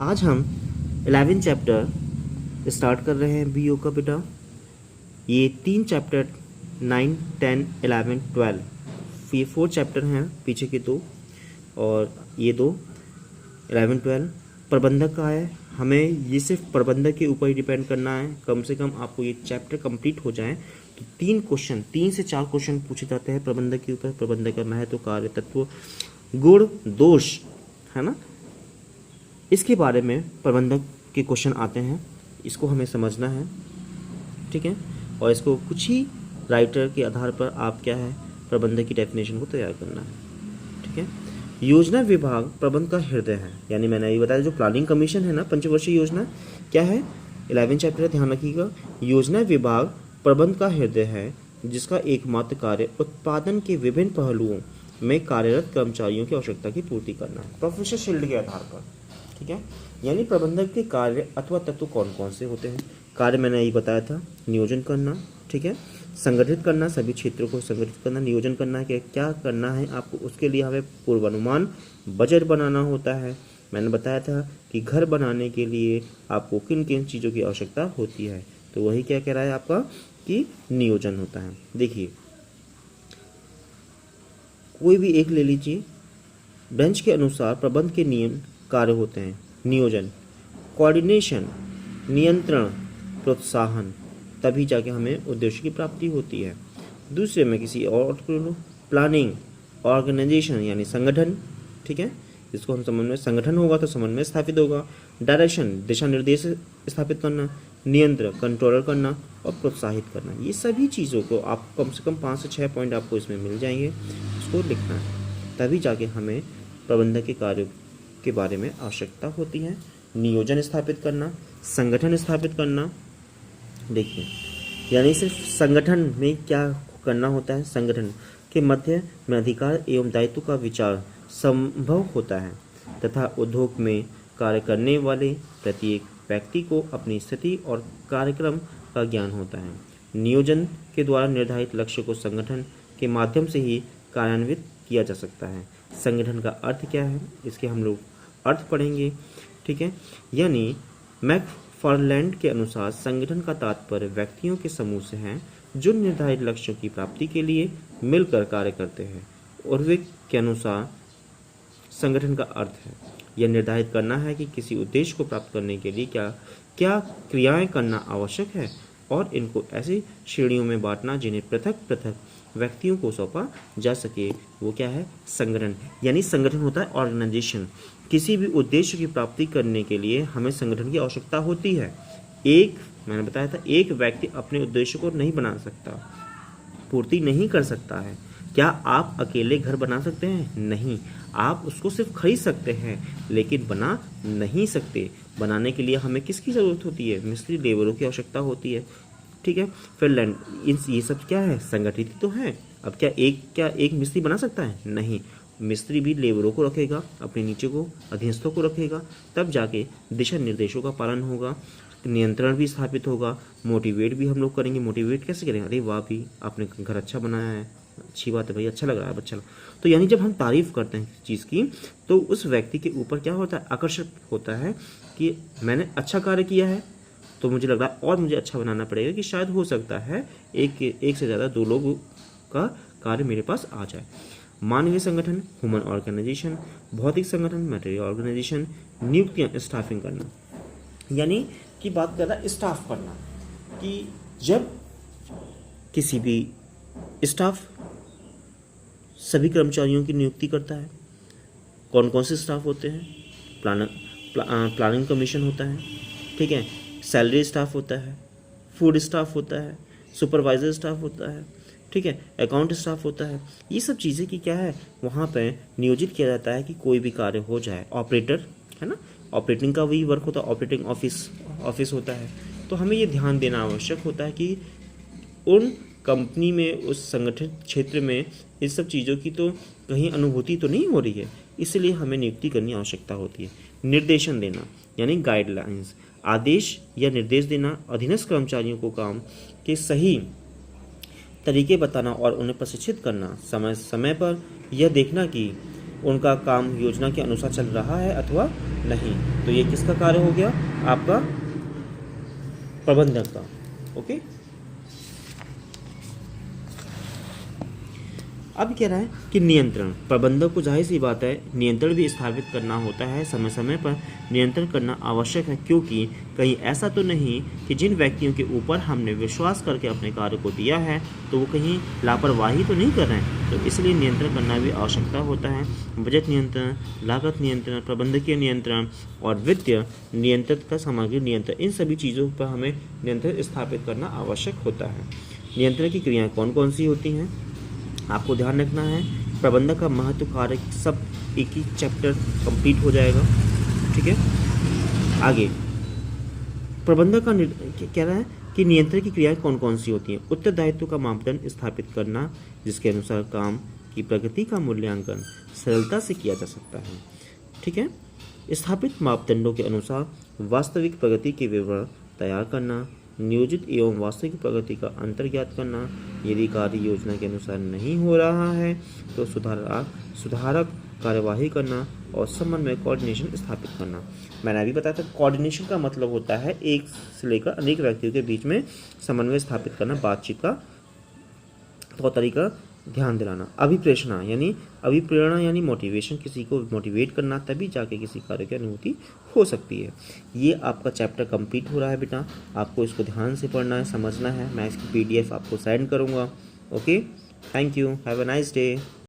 आज हम 11 chapter start कर रहे हैं बीओ का बेटा। ये 3 चैप्टर 9, 10, 11, 12 ये 4 चैप्टर हैं, पीछे के 2 और ये 2 11, 12 प्रबंधक का है। हमें ये सिर्फ प्रबंधक के ऊपर ही डिपेंड करना है। कम से कम आपको ये चैप्टर कंप्लीट हो जाए तो 3 से 4 क्वेश्चन पूछे जाते हैं प्रबंधक के ऊपर। प्रबंधक का महत्व, कार्य, तत्व, गुण, दोष, है ना, इसके बारे में प्रबंधक के क्वेश्चन आते हैं। इसको हमें समझना है, ठीक है। और इसको कुछ ही राइटर के आधार पर आप क्या है प्रबंधक की डेफिनेशन को तैयार करना है, ठीक है। योजना विभाग प्रबंध का हृदय है, यानी मैंने ये बताया जो प्लानिंग कमीशन है ना, पंचवर्षीय योजना क्या है, 11 चैप्टर है, ध्यान रखिएगा। योजना विभाग प्रबंध का हृदय है जिसका एकमात्र कार्य उत्पादन के विभिन्न पहलुओं में कार्यरत कर्मचारियों की आवश्यकता की पूर्ति करना है, प्रोफेसर शील्ड के आधार पर, ठीक है। यानी प्रबंधक के कार्य अथवा तत्व कौन कौन से होते हैं। कार्य मैंने यही बताया था, नियोजन करना, ठीक है, संगठित करना, सभी क्षेत्रों को संगठित करना, नियोजन करना है कि क्या करना है आपको, उसके लिए हमें पूर्वानुमान बजट बनाना होता है। मैंने बताया था कि घर बनाने के लिए आपको किन किन चीज़ों की आवश्यकता होती है, तो वही क्या कह रहा है आपका कि नियोजन होता है। देखिए कोई भी एक ले लीजिए, बेंच के अनुसार प्रबंध के नियम कार्य होते हैं। नियोजन, कोऑर्डिनेशन, नियंत्रण, प्रोत्साहन, तभी जाके हमें उद्देश्य की प्राप्ति होती है। दूसरे में किसी और को लो, प्लानिंग, ऑर्गेनाइजेशन यानी संगठन, ठीक है, जिसको हम समन्वय, संगठन होगा तो समन्वय स्थापित होगा। डायरेक्शन, दिशा निर्देश स्थापित करना, नियंत्रण, कंट्रोलर करना और प्रोत्साहित करना। ये सभी चीज़ों को आप कम से कम 5 से 6 पॉइंट आपको इसमें मिल जाएंगे, उसको लिखना है, तभी जाके हमें प्रबंधक के कार्यों के बारे में आवश्यकता होती है। नियोजन स्थापित करना, संगठन स्थापित करना, देखिए यानी सिर्फ संगठन में क्या करना होता है, संगठन के मध्य में अधिकार एवं दायित्व का विचार संभव होता है तथा उद्योग में कार्य करने वाले प्रत्येक व्यक्ति को अपनी स्थिति और कार्यक्रम का ज्ञान होता है। नियोजन के द्वारा निर्धारित लक्ष्य को संगठन के माध्यम से ही कार्यान्वित किया जा सकता है। संगठन का अर्थ क्या है, इसके हम लोग अर्थ पढ़ेंगे, ठीक है। यानी मैकफार्लैंड के अनुसार संगठन का तात्पर्य व्यक्तियों के समूह से है जो निर्धारित लक्ष्यों की प्राप्ति के लिए मिलकर कार्य करते हैं। उर्विक के अनुसार संगठन का अर्थ है यह निर्धारित करना है कि किसी उद्देश्य को प्राप्त करने के लिए क्या क्या क्रियाएं करना आवश्यक है और इनको ऐसी श्रेणियों में बांटना जिन्हें पृथक पृथक व्यक्तियों को सौंपा जा सके, वो क्या है, संगठन। यानी संगठन होता है ऑर्गेनाइजेशन। किसी भी उद्देश्य की प्राप्ति करने के लिए हमें संगठन की आवश्यकता होती है। मैंने बताया था एक व्यक्ति अपने उद्देश्य को नहीं बना सकता, पूर्ति नहीं कर सकता है। क्या आप अकेले घर बना सकते हैं? नहीं, आप उसको सिर्फ खरीद सकते हैं लेकिन बना नहीं सकते। बनाने के लिए हमें किसकी ज़रूरत होती है, मिस्त्री, लेबरों की आवश्यकता होती है, ठीक है। फिर लैंड, ये सब क्या है, संगठित तो है। अब क्या एक मिस्त्री बना सकता है? नहीं, मिस्त्री भी लेबरों को रखेगा, अपने नीचे को अधीनस्थों को रखेगा, तब जाके दिशा निर्देशों का पालन होगा, नियंत्रण भी स्थापित होगा, मोटिवेट भी हम लोग करेंगे। मोटिवेट कैसे करेंगे, अरे वाह भी आपने घर अच्छा बनाया है, अच्छी बात है भाई, अच्छा लग रहा है बच्चा। तो यानी जब हम तारीफ करते हैं चीज़ की तो उस व्यक्ति के ऊपर क्या होता है, आकर्षक होता है कि मैंने अच्छा कार्य किया है तो मुझे लग रहा है और मुझे अच्छा बनाना पड़ेगा कि शायद हो सकता है एक से ज़्यादा 2 लोगों का कार्य मेरे पास आ जाए। मानवीय संगठन, ह्यूमन ऑर्गेनाइजेशन, भौतिक संगठन, मटेरियल ऑर्गेनाइजेशन, नियुक्तियाँ, स्टाफिंग करना, यानी कि बात कर रहा है स्टाफ करना, कि जब किसी भी स्टाफ सभी कर्मचारियों की नियुक्ति करता है। कौन कौन से स्टाफ होते हैं, प्लानिंग कमीशन होता है, ठीक है, सैलरी स्टाफ होता है, फूड स्टाफ होता है, सुपरवाइजर स्टाफ होता है, ठीक है, अकाउंट स्टाफ होता है। ये सब चीज़ें की क्या है, वहाँ पे नियोजित किया जाता है कि कोई भी कार्य हो जाए। ऑपरेटर है ना, ऑपरेटिंग का वही वर्क होता है, ऑपरेटिंग ऑफिस होता है। तो हमें ये ध्यान देना आवश्यक होता है कि उन कंपनी में, उस संगठित क्षेत्र में इस सब चीज़ों की तो कहीं अनुभूति तो नहीं हो रही है, इसलिए हमें नियुक्ति करनी आवश्यकता होती है। निर्देशन देना यानी गाइडलाइंस, आदेश या निर्देश देना, अधीनस्थ कर्मचारियों को काम के सही तरीके बताना और उन्हें प्रशिक्षित करना, समय समय पर यह देखना कि उनका काम योजना के अनुसार चल रहा है अथवा नहीं। तो ये किसका कार्य हो गया? आपका प्रबंधक का। ओके, अब कह रहा है कि नियंत्रण, प्रबंधक को जाहिर सी बात है नियंत्रण भी स्थापित करना होता है, समय समय पर नियंत्रण करना आवश्यक है, क्योंकि कहीं ऐसा तो नहीं कि जिन व्यक्तियों के ऊपर हमने विश्वास करके अपने कार्य को दिया है तो वो कहीं लापरवाही तो नहीं कर रहे हैं। तो इसलिए नियंत्रण करना भी आवश्यकता होता है। बजट नियंत्रण, लागत नियंत्रण, प्रबंधकीय नियंत्रण और वित्तीय नियंत्रण का सामग्री नियंत्रण, इन सभी चीज़ों पर हमें नियंत्रण स्थापित करना आवश्यक होता है। नियंत्रण की क्रियाएँ कौन कौन सी होती हैं आपको ध्यान रखना है। प्रबंधक का महत्व, कार्य, सब एक ही चैप्टर कंप्लीट हो जाएगा। ठीक है, आगे प्रबंधक का कह रहा है कि नियंत्रण की क्रियाएं कौन कौन सी होती हैं। उत्तरदायित्व का मापदंड स्थापित करना, जिसके अनुसार काम की प्रगति का मूल्यांकन सरलता से किया जा सकता है। ठीक है, स्थापित मापदंडों के अनुसार वास्तविक प्रगति के विवरण तैयार करना, नियोजित एवं वास्तविक प्रगति का अंतर ज्ञात करना, यदि कार्य योजना के अनुसार नहीं हो रहा है तो सुधारक कार्यवाही करना और समन्वय कोऑर्डिनेशन स्थापित करना। मैंने अभी बताया था कोऑर्डिनेशन का मतलब होता है एक से लेकर अनेक व्यक्तियों के बीच में समन्वय स्थापित करना, बातचीत का तौर तरीका ध्यान दिलाना। अभिप्रेरणा यानी मोटिवेशन, किसी को मोटिवेट करना, तभी जाके किसी कार्य की अनुभूति हो सकती है। ये आपका चैप्टर कंप्लीट हो रहा है बेटा, आपको इसको ध्यान से पढ़ना है, समझना है। मैं इसकी PDF आपको सेंड करूँगा। Okay, thank you, have a nice day.